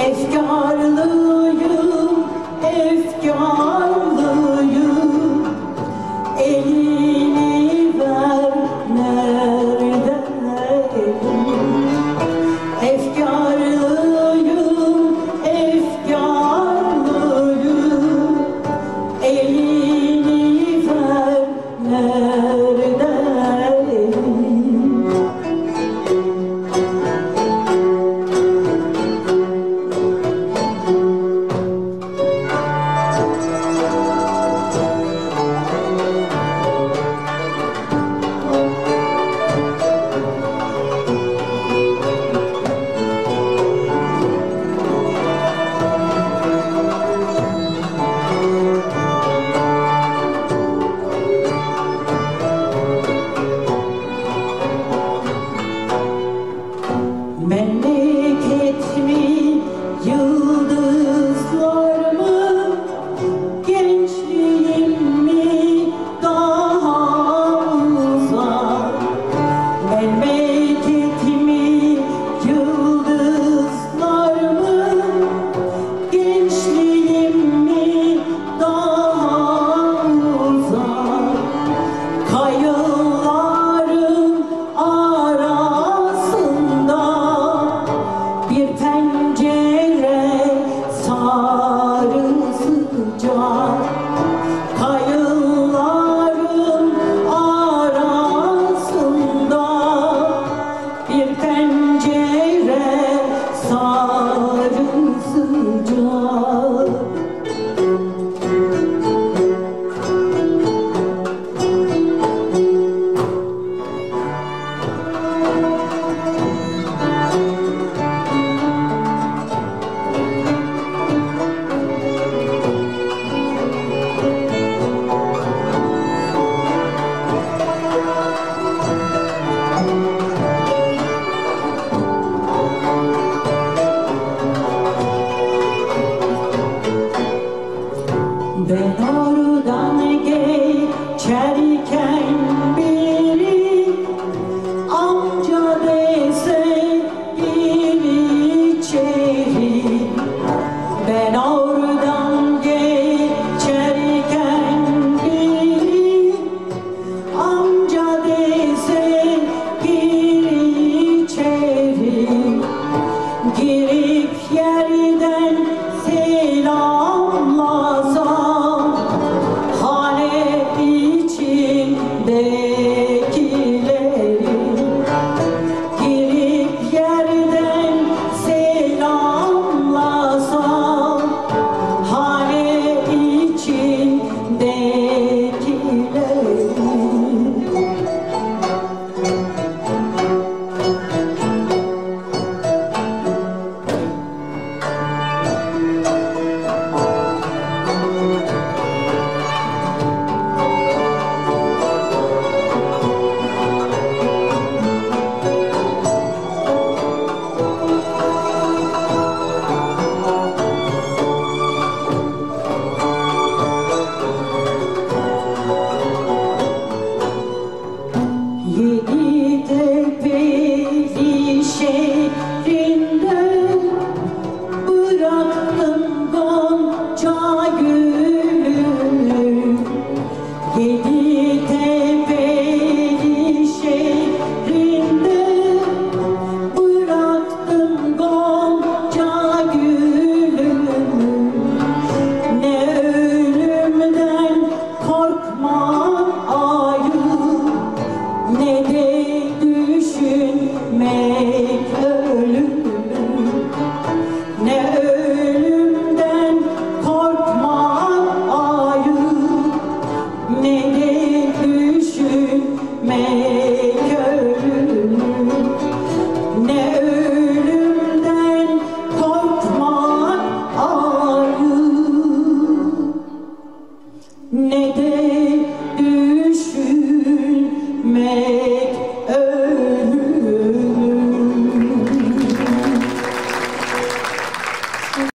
Efkarlıyım, efkarlıyım, elini ver neredeyim? Efkarlıyım, efkarlıyım, elini ver neredeyim? Memleket mi, yıldızlar mı, gençliğim mi daha uzak? Memleket mi, yıldızlar mı, gençliğim mi daha uzak? Kayıların arasında bir pencere sarı sıcak. Kayıların arasında bir pencere sarı sıcak. Ben oradan geçerken biri amca dese gir içeri. Ben oradan geçerken biri amca dese gir içeri. Girip yerden selamlasam hane içindekileri. Girip yerden selamlasam hane içindekileri. Yeditepe'li şehrinde bıraktım gonca gülümü. Yeditepe'li şehrinde bıraktım gonca gülümü. Ne ölümden korkmam ayım, ne de düşünmek ölümü. Ne ölümden korkmak ayım, ne de düşünmek ölümü. Ne ölümden korkmak ayım, ne de